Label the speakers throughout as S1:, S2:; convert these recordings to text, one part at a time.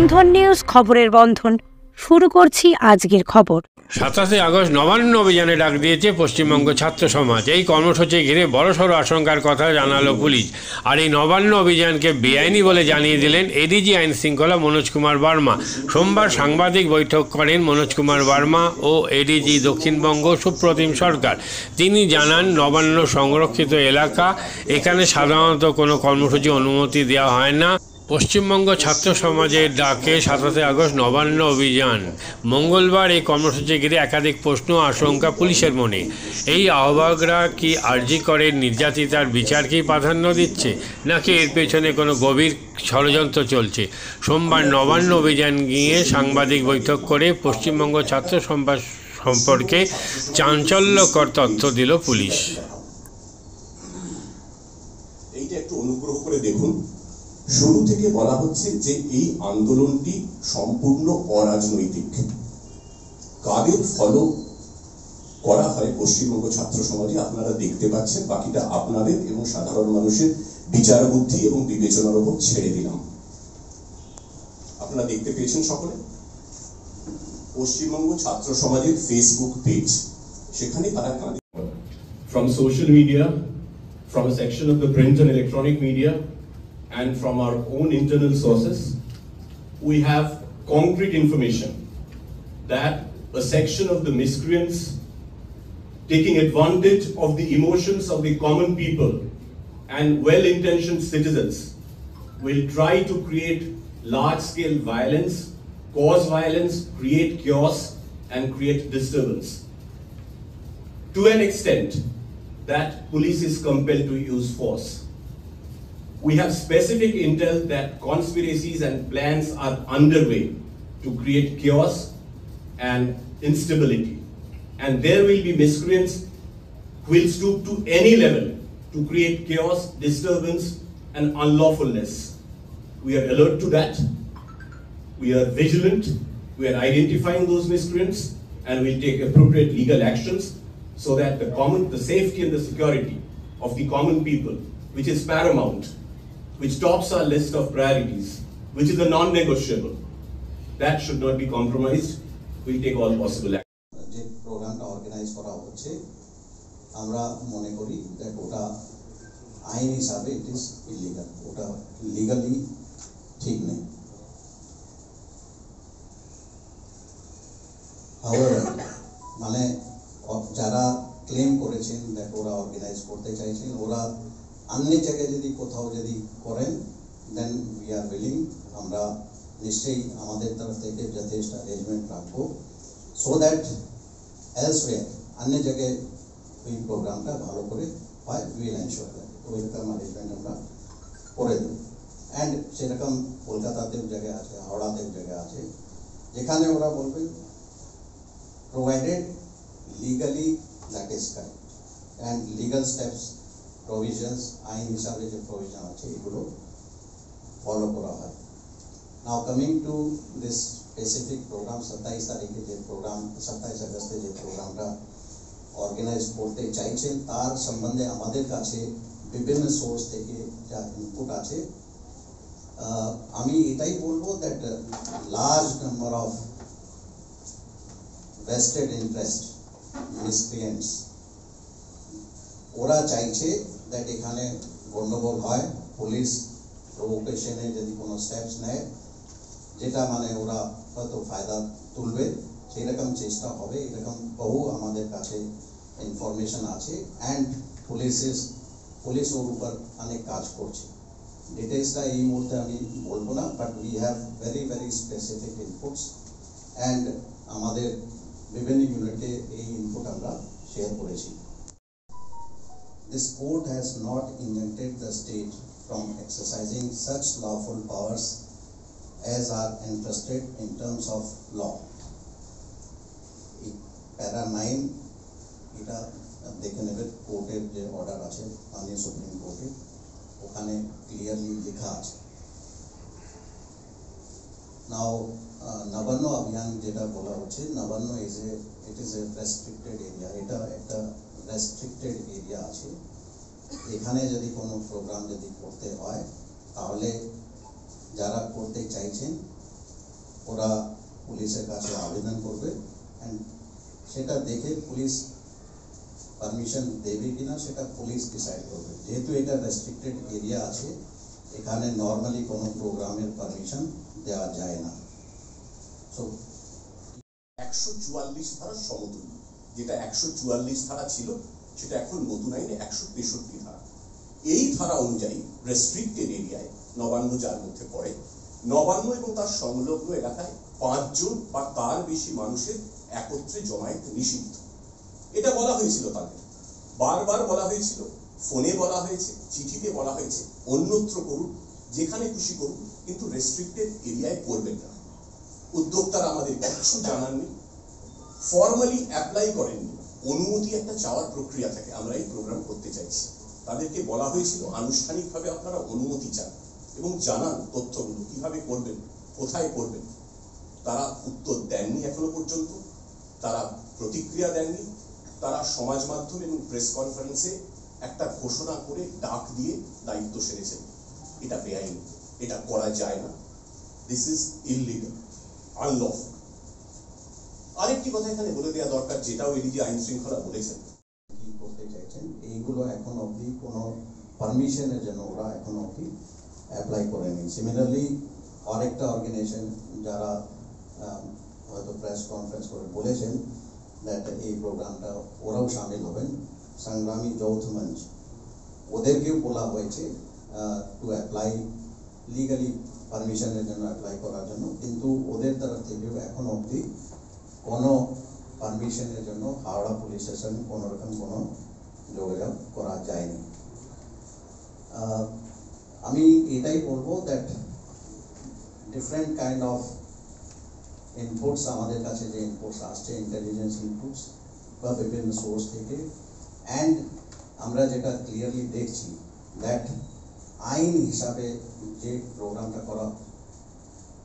S1: বন্ধন news, খবরের বন্ধন। শুরু করছি আজকের খবর।
S2: 27 আগস্ট নবান্ন অভিযানে ডাক দিয়েছে পশ্চিমবঙ্গ ছাত্র সমাজ। এই কর্মসূচি ঘিরে বড়সড় আশঙ্কার কথা জানালো পুলিশ। আর এই নবান্ন অভিযানকে বেআইনি বলে জানিয়ে দিলেন এডিজি আইন শৃঙ্খলা মনোজ কুমার বর্মা। সোমবার সাংবাদিক বৈঠক করেন মনোজ কুমার বর্মা ও এডিজি দক্ষিণবঙ্গ সুপ্রতিম সরকার। তিনি জানান, নবান্ন সংরক্ষিত এলাকা, এখানে সাধারণত কোনো কর্মসূচি অনুমতি দেওয়া হয় না। পশ্চিমবঙ্গ ছাত্র সমাজের ডাকে 27 আগস্ট নবান্ন অভিযান। মঙ্গলবার এই কর্মসূচি ঘিরে একাধিক প্রশ্ন আশঙ্কা পুলিশের মনে। এই আহ্বায়করা কি আরজি করের নির্যাতিতার বিচারকেই প্রাধান্য দিচ্ছে, নাকি এর পেছনে কোনো গভীর ষড়যন্ত্র চলছে? সোমবার নবান্ন অভিযান গিয়ে সাংবাদিক বৈঠক করে পশ্চিমবঙ্গ ছাত্র সমাজ সম্পর্কে চাঞ্চল্যকর তথ্য দিল পুলিশ।
S3: এইটা একটু অনুগ্রহ করে দেখুন, শুরু থেকে বলা হচ্ছে যে এই আন্দোলনটি সম্পূর্ণ অরাজনৈতিক। কাদের ফলো করা হয় পশ্চিমবঙ্গ ছাত্র সমাজে আপনারা দেখতে পাচ্ছেন। বাকিটা আপনাদের এবং সাধারণ মানুষের বিচার বুদ্ধি এবং বিবেচনার উপর ছেড়ে দিলাম। আপনারা দেখতে পেয়েছেন সকলে পশ্চিমবঙ্গ ছাত্র সমাজের ফেসবুক পেজ, সেখানে তারা
S4: from social media, from a section of the print and electronic media, and from our own internal sources, we have concrete information that a section of the miscreants, taking advantage of the emotions of the common people and well-intentioned citizens, will try to create large-scale violence, cause violence, create chaos, and create disturbance, to an extent that police is compelled to use force. We have specific intel that conspiracies and plans are underway to create chaos and instability. And there will be miscreants who will stoop to any level to create chaos, disturbance, and unlawfulness. We are alert to that. We are vigilant. We are identifying those miscreants, and we'll take appropriate legal actions so that the safety and the security of the common people, which is paramount, which tops our list of priorities, which is a non-negotiable, that should not be compromised. We'll take all possible action.
S5: যে প্রোগ্রামটা organise করা হচ্ছে, আমরা মনে করি যে ওটা আইন হিসাবে ইট ইজ ইলিগাল, ওটা লিগালি ঠিক নেই। মানে যারা ক্লেম করেছেন দ্যাট ওরা অর্গানাইজ করতে চাইছেন, ওরা अन्य जगह যদি কোথাও যদি করেন, দেন উই আর উইলিং, আমরা নিশ্চয়ই আমাদের তরফ থেকে যথেষ্ট অ্যারেঞ্জমেন্ট রাখবো সো দ্যাট এলসওয়্যার अन्य জায়গায় এই প্রোগ্রামটা ভালো করে হয়। উইল এনশিওর দ্যাট ওইরকম অ্যারেঞ্জমেন্ট আমরা করে দেব। অ্যান্ড সেরকম কলকাতাতেও জায়গা আছে, হাওড়াতেও জায়গা আছে, যেখানে ওরা বলবেন provided legally that is correct and legal steps provisions, আইন হিসাবে যে প্রভিশন আছে এগুলো ফলো করা হয়। Now coming to this specific program, 27 তারিখে যে প্রোগ্রাম, 27 আগস্টে যে প্রোগ্রামটা অর্গানাইজ করতে চাইছেন, তার সম্বন্ধে আমাদের কাছে বিভিন্ন সোর্স থেকে যা ইনপুট আছে, আমি এটাই বলবো that large number of vested interest miscreants, ওরা চাইছে দ্যাট এখানে গন্ডগোল হয়, পুলিশ প্রভোকেশনে যদি কোনো স্টেপস নেয় যেটা মানে ওরা হয়তো ফায়দা তুলবে, সেই রকম চেষ্টা হবে। এরকম বহু আমাদের কাছে ইনফরমেশন আছে অ্যান্ড পুলিশ ওর উপর অনেক কাজ করছে। ডিটেলসটা এই মুহূর্তে আমি বলবো না, but we have very very specific inputs and আমাদের বিভিন্ন ইউনিটে এই ইনপুট আমরা শেয়ার করেছি। This court has not injuncted the state from exercising such lawful powers as are entrusted in terms of law. Para 9 এটা দেখে নেবেন, কোর্টের যে অর্ডার আছে মাননীয় সুপ্রিম কোর্টে, ওখানে ক্লিয়ারলি লেখা আছে। নাও নবান্ন অভিযান যেটা বলা হচ্ছে, Nabanna it is a restricted area, এটা একটা রেস্ট্রিক্টেড এরিয়া আছে। এখানে যদি কোনো প্রোগ্রাম যদি করতে হয়, তাহলে যারা করতে চাইছেন ওরা পুলিশের কাছে আবেদন করবে অ্যান্ড সেটা দেখে পুলিশ পারমিশন দেবে কিনা সেটা পুলিশ ডিসাইড করবে। যেহেতু এটা রেস্ট্রিক্টেড এরিয়া আছে, এখানে নর্মালি কোনো প্রোগ্রামের পারমিশন দেওয়া যায় না। সো
S3: 144 ধারা সমতুল্য, যেটা 144 ধারা ছিল সেটা এখন নতুন আইনে 163 ধারা। এই ধারা অনুযায়ী রেস্ট্রিক্টেড এরিয়ায় নবান্ন যার মধ্যে পড়ে, নবান্ন এবং তার সংলগ্ন এলাকায় 5 জন বা তার বেশি মানুষের একত্রে জমায়েত নিষিদ্ধ। এটা বলা হয়েছিল তাদের, বারবার বলা হয়েছিল, ফোনে বলা হয়েছে, চিঠিতে বলা হয়েছে, অন্যত্র করুন, যেখানে খুশি করুন, কিন্তু রেস্ট্রিক্টেড এরিয়ায় করবেন না। উদ্যোক্তারা আমাদের কিছু জানাননি, ফর্মালি অ্যাপ্লাই করেননি। অনুমতি একটা চাওয়ার প্রক্রিয়া থাকে, আমরা এই প্রোগ্রাম করতে চাইছি। তাদেরকে বলা হয়েছিল আনুষ্ঠানিকভাবে আপনারা অনুমতি চান এবং জানান তথ্যগুলো কিভাবে করবেন, কোথায় করবেন। তারা উত্তর দেননি এখনো পর্যন্ত, তারা প্রতিক্রিয়া দেননি। তারা সমাজ মাধ্যম এবং প্রেস কনফারেন্সে একটা ঘোষণা করে ডাক দিয়ে দায়িত্ব সেরেছেন। এটা বেআইনি, এটা করা যায় না, দিস ইজ ইললিগাল, আনলফুল। আরেকটি কথা এখানে বলে দেওয়া দরকার, যেটাও এডিজি আইন শৃঙ্খলা বলেছেন,
S5: কি করতে চাইছেন এইগুলো এখন অবধি কোনো পারমিশনের জন্য ওরা এখন অবধি অ্যাপ্লাই করেনি। সিমিলারলি আরেকটা অর্গানাইজেশন যারা হয়তো প্রেস কনফারেন্স করে বলেছেন দ্যাট এই প্রোগ্রামটা ওরাও সামিল হবেন, সংগ্রামী যৌথ মঞ্চ, ওদেরকেও বলা হয়েছে টু অ্যাপ্লাই লিগালি পারমিশনের জন্য অ্যাপ্লাই করার জন্য, কিন্তু ওদের তরফ থেকেও এখন অবধি কোনো পারমিশনের জন্য হাওড়া পুলিশের সঙ্গে কোনো রকম কোনো যোগাযোগ করা যায়নি। আমি এটাই বলবো that different kind of inputs আমাদের কাছে যে ইনপুটস আসছে, ইন্টেলিজেন্স ইনপুটস বা বিভিন্ন সোর্স থেকে, অ্যান্ড আমরা যেটা ক্লিয়ারলি দেখছি দ্যাট আইন হিসাবে যে প্রোগ্রামটা করা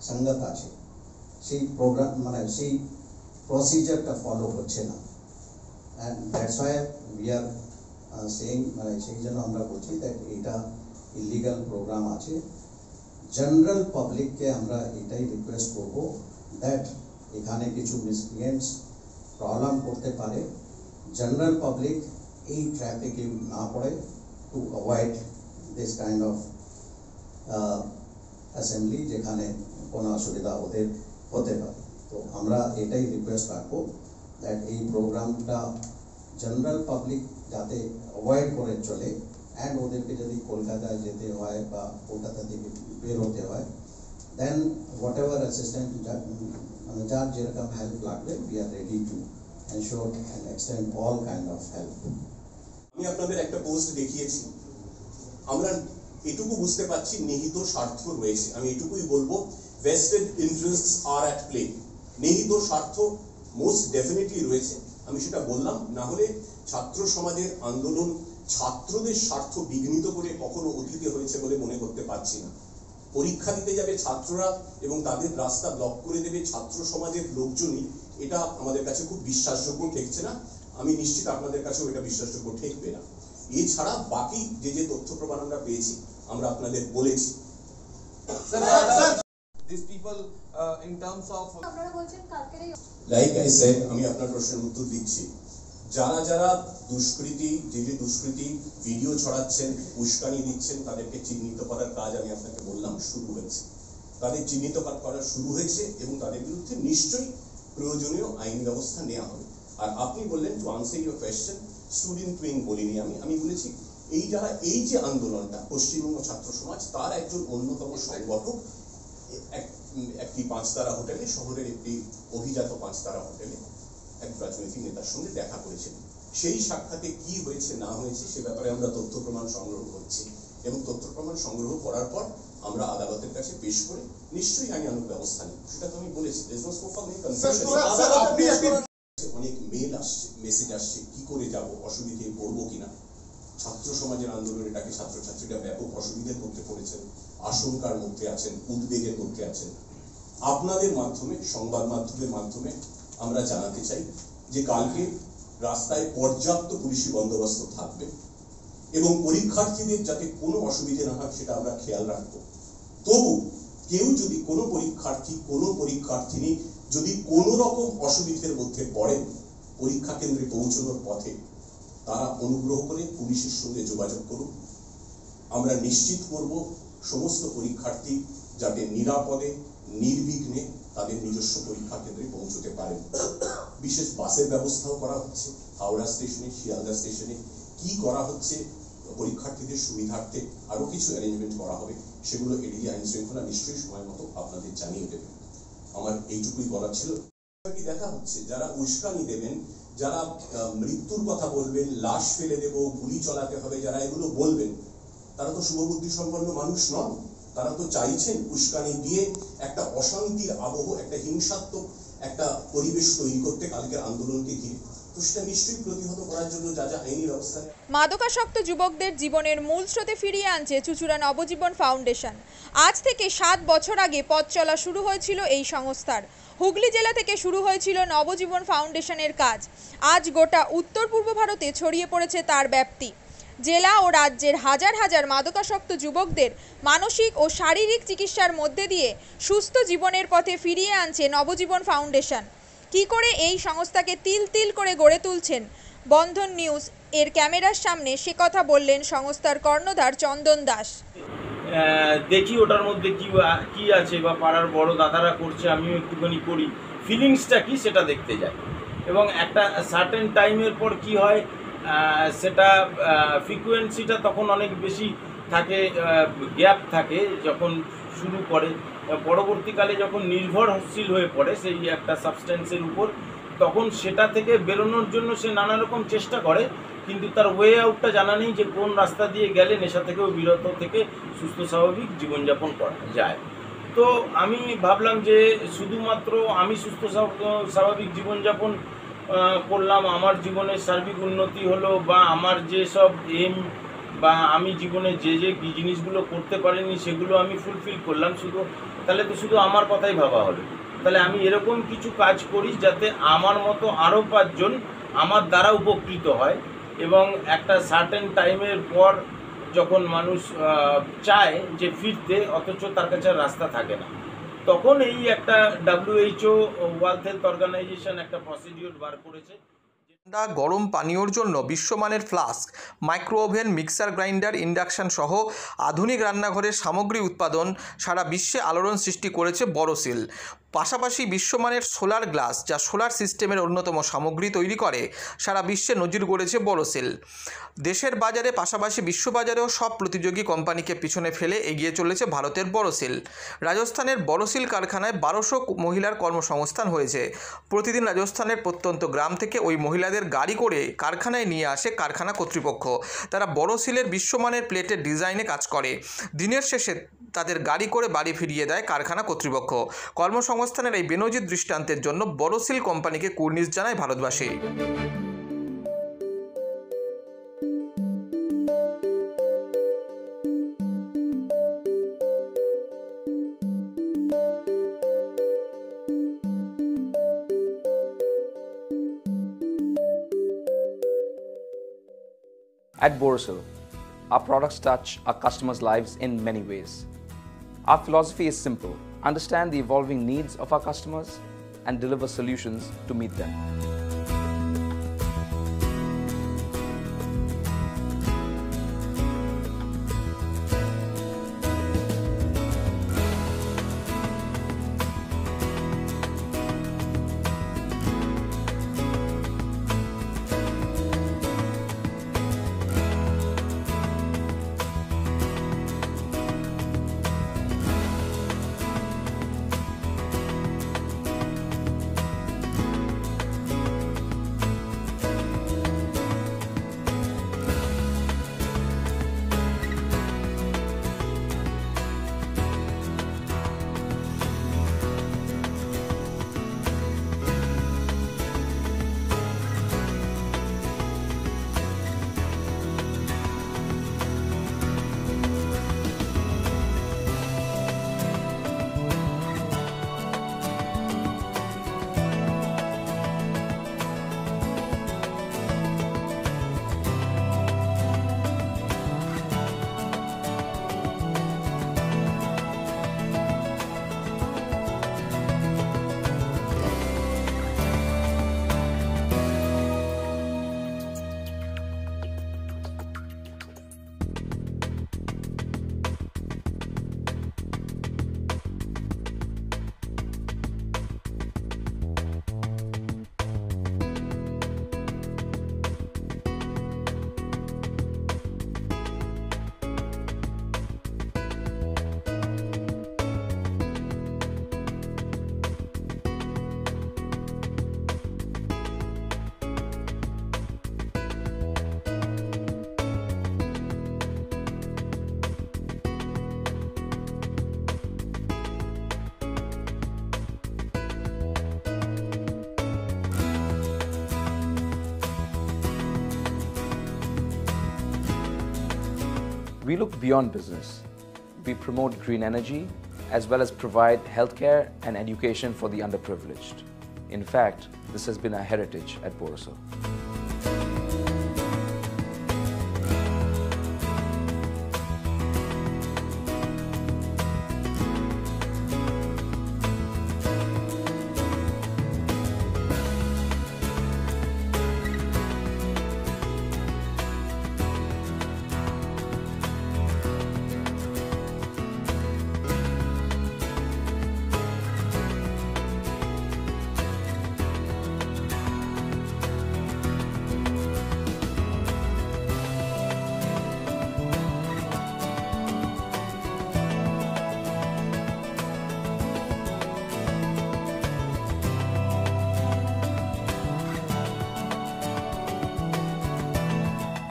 S5: সঙ্গত আছে সেই প্রোগ্রাম মানে সেই প্রসিজারটা ফলো হচ্ছে না। And that's why we are saying, মানে সেই জন্য আমরা বলছি দ্যাট এটা ইলিগাল প্রোগ্রাম আছে। জেনারেল পাবলিককে আমরা এটাই রিকোয়েস্ট করবো দ্যাট এখানে কিছু মিসক্রিয়েন্টস প্রবলেম করতে পারে, জেনারেল পাবলিক এই ট্র্যাফিকে না পড়ে to avoid this kind of assembly যেখানে কোনো অসুবিধা ওদের হতে পারে। তো আমরা এটাই রিকোয়েস্ট রাখবো দ্যাট এই প্রোগ্রামটা জেনারেল পাবলিক যাতে অ্যাভয়েড করে চলে, অ্যান্ড ওদেরকে যদি কলকাতায় যেতে হয় বা কলকাতা থেকে বের হতে হয়, দেন হোয়াট এভার অ্যাসিস্ট্যান্ট মানে যার যেরকম হেল্প লাগবে we are ready to ensure and extend all kind of help.
S3: আমি আপনাদের একটা পোস্ট দেখিয়েছি, আমরা এটুকু বুঝতে পারছি নিহিত স্বার্থ রয়েছে। আমি এটুকুই বলবো, ভেস্টেড ইন্টারেস্টস আর অ্যাট প্লে। নিহিত স্বার্থ মোস্ট ডেফিনেটলি রয়েছে, আমি সেটা বললাম। না হলে ছাত্র সমাজের আন্দোলন ছাত্রদের স্বার্থ বিঘ্নিত করে কখনো অতীতে হয়েছে বলে মনে করতে পারছি না। পরীক্ষা দিতে যাবে ছাত্ররা এবং তাদের রাস্তা ব্লক করে দেবে ছাত্র সমাজের লোকজনই, এটা আমাদের কাছে খুব বিশ্বাসযোগ্য ঠেকছে না। আমি নিশ্চিত আপনাদের কাছেও এটা বিশ্বাসযোগ্য ঠেকবে না। এছাড়া বাকি যে যে তথ্য প্রমাণ আমরা পেয়েছি আমরা আপনাদের বলেছি।
S6: These people in terms of
S3: like I said, আমি আপনার প্রশ্নের উত্তর দিচ্ছি। যারা যারা দুষ্কৃতী, যে যে দুষ্কৃতী ভিডিও ছড়াচ্ছেন, উস্কানি দিচ্ছেন, তাদেরকে চিহ্নিত করার কাজ আমি আপনাকে বললাম শুরু হয়েছে। তাদের চিহ্নিত করা শুরু হয়েছে এবং তাদের বিরুদ্ধে নিশ্চয়ই প্রয়োজনীয় আইন ব্যবস্থা নেওয়া হবে। আর আপনি বললেন, to answer your question, student wing বলিনি আমি বলেছি এই যে আন্দোলনটা পশ্চিমবঙ্গ ছাত্র সমাজ, তার একজন অন্যতম সংগঠক একটি 5 তারা হোটেলে, শহরের একটি অভিজাত 5 তারা হোটেলে এক রাজনৈতিক নেতার সঙ্গে দেখা করেছেন। সেই সাক্ষাতে কি হয়েছে না হয়েছে সে ব্যাপারে আমরা তথ্য প্রমাণ সংগ্রহ করছি এবং তথ্য প্রমাণ সংগ্রহ করার পর আমরা আদালতের কাছে পেশ করে নিশ্চয়ই আইনানুগ ব্যবস্থা নেব। সেটা তো আমি বলেছি। অনেক মেল আসছে, মেসেজ আসছে, কি করে যাব, অসুবিধে পড়বো কিনা। ছাত্র সমাজের আন্দোলন, এটাকে ছাত্রছাত্রীরা ব্যাপক অসুবিধার মধ্যে পড়েছেন, আশঙ্কার মধ্যে আছেন, উদ্বেগের মধ্যে আছেন। আপনাদের মাধ্যমে, সংবাদ মাধ্যমের মাধ্যমে আমরা জানাতে চাই যে কালকে রাস্তায় পর্যাপ্ত পুলিশি বন্দোবস্ত থাকবে এবং পরীক্ষার্থীদের যাতে কোনো অসুবিধে না হয় সেটা আমরা খেয়াল রাখবো। তবু কেউ যদি কোনো পরীক্ষার্থিনী যদি কোনো রকম অসুবিধার মধ্যে পড়েন পরীক্ষা কেন্দ্রে পৌঁছানোর পথে, তারা অনুগ্রহ করে পুলিশের সঙ্গে যোগাযোগ করুন। আমরা নিশ্চিত করব সমস্ত পরীক্ষার্থী যাতে নিরাপদে নির্বিঘ্নে তাদের নিজস্ব পরীক্ষা কেন্দ্রে পৌঁছতে পারেন। বিশেষ বাসের ব্যবস্থাও করা হচ্ছে হাওড়া স্টেশনে, শিয়ালদা স্টেশনে। কি করা হচ্ছে পরীক্ষার্থীদের সুবিধার্থে আরো কিছু অ্যারেঞ্জমেন্ট করা হবে, সেগুলো এডিজি আইন শৃঙ্খলা নিশ্চয়ই সময় মতো আপনাদের জানিয়ে দেবেন। আমার এইটুকুই বলার ছিল। দেখা হচ্ছে যারা উস্কানি দেবেন, যারা মৃত্যুর কথা বলবেন, লাশ ফেলে দেব, গুলি চালাতে হবে, যারা এগুলো বলবেন, তারা তো শুভবুদ্ধি সম্পন্ন মানুষ নন। তারা তো চাইছেন উস্কানি দিয়ে একটা অশান্তির আবহ, একটা হিংসাত্মক একটা পরিবেশ তৈরি করতে কালকের আন্দোলনকে ঘিরে। তো সেটা নিশ্চয়ই প্রতিহত করার জন্য যা যা আইনি ব্যবস্থা।
S7: মাদকাসক্ত যুবকদের জীবনের মূল স্রোতে ফিরিয়ে আনছে চুঁচুড়া নবজীবন ফাউন্ডেশন। আজ থেকে 7 বছর আগে পথ চলা শুরু হয়েছিল এই সংস্থার। হুগলি জেলা থেকে শুরু হয়েছিল নবজীবন ফাউন্ডেশনের কাজ। আজ গোটা উত্তর পূর্ব ভারতে ছড়িয়ে পড়েছে তার ব্যাপ্তি। জেলা ও রাজ্যের হাজার হাজার মাদকাসক্ত যুবকদের মানসিক ও শারীরিক চিকিৎসার মধ্যে দিয়ে সুস্থ জীবনের পথে ফিরিয়ে আনছে নবজীবন ফাউন্ডেশন। কি করে এই সংস্থাকে তিল তিল করে গড়ে তুলছেন বন্ধন নিউজ এর ক্যামেরার সামনে, সে কথা বললেন সংস্থার কর্ণধার চন্দন দাস।
S8: দেখি ওটার মধ্যে কি আছে বা পাড়ার বড় দাদারা করছে, আমিও একটুখানি করি, ফিলিংসটা কি সেটা দেখতে যাই। এবং একটা সার্টেন টাইমের পর কি হয়, সেটা ফ্রিকোয়েন্সিটা তখন অনেক বেশি থাকে, গ্যাপ থাকে যখন শুরু করে। পরবর্তীকালে যখন নির্ভরশীল হয়ে পড়ে সেই একটা সাবস্টেন্সের উপর, তখন সেটা থেকে বেরোনোর জন্য সে নানা রকম চেষ্টা করে, কিন্তু তার ওয়ে আউটটা জানা নেই যে কোন রাস্তা দিয়ে গেলে নেশা থেকেও বিরত থেকে সুস্থ স্বাভাবিক জীবনযাপন করা যায়। তো আমি ভাবলাম যে শুধুমাত্র আমি সুস্থ স্বাভাবিক জীবনযাপন করলাম, আমার জীবনের সার্বিক উন্নতি হলো, বা আমার যে সব এম বা আমি জীবনে যে জিনিসগুলো করতে পারিনি সেগুলো আমি ফুলফিল করলাম, তাহলে তো শুধু আমার কথাই ভাবা হলো। তাহলে আমি এরকম কিছু কাজ করি যাতে আমার মতো আরও 5 জন আমার দ্বারা উপকৃত হয়। এবং একটা সার্টেন টাইমের পর যখন মানুষ চায় যে ফিরতে, অথচ তার কাছে রাস্তা থাকে না, তখন এই একটা WHO ওয়ার্ল্ড হেলথ অর্গানাইজেশন একটা প্রসিডিওর বার করেছে।
S9: গরম পানীয়র জন্য বিশ্বমানের flask, micro oven, mixer grinder, induction সহ আধুনিক রান্নাঘরের সামগ্রী উৎপাদন সারা বিশ্বে আলোড়ন সৃষ্টি করেছে বড়সিল। পাশাপাশি বিশ্বমানের সোলার গ্লাস, যা সোলার সিস্টেমের অন্যতম সামগ্রী তৈরি করে, সারা বিশ্বে নজির গড়েছে বড়সিল। দেশের বাজারে পাশাপাশি বিশ্ববাজারেও সব প্রতিযোগী কোম্পানিকে পিছনে ফেলে এগিয়ে চলেছে ভারতের বড়সিল। রাজস্থানের বড়সিল কারখানায় 1200 মহিলার কর্মসংস্থান হয়েছে। প্রতিদিন রাজস্থানের প্রত্যন্ত গ্রাম থেকে ওই মহিলাদের গাড়ি করে কারখানায় নিয়ে আসে কারখানা কর্তৃপক্ষ। তারা বড়সিলের বিশ্বমানের প্লেটের ডিজাইনে কাজ করে। দিনের শেষে তাদের গাড়ি করে বাড়ি ফিরিয়ে দেয় কারখানা কর্তৃপক্ষ। কর্মসংস্থানের এই বেনজির দৃষ্টান্তের জন্য বড়সিল কোম্পানিকে কুর্নিশ জানায় ভারতবাসী।
S10: At Borosil, our products touch our customers' lives in many ways. Our philosophy is simple: understand the evolving needs of our customers and deliver solutions to meet them. We look beyond business. We promote green energy as well as provide healthcare and education for the underprivileged. In fact, this has been our heritage at Borosil.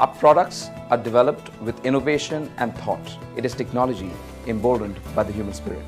S10: Our products are developed with innovation and thought. It is technology emboldened by the human spirit.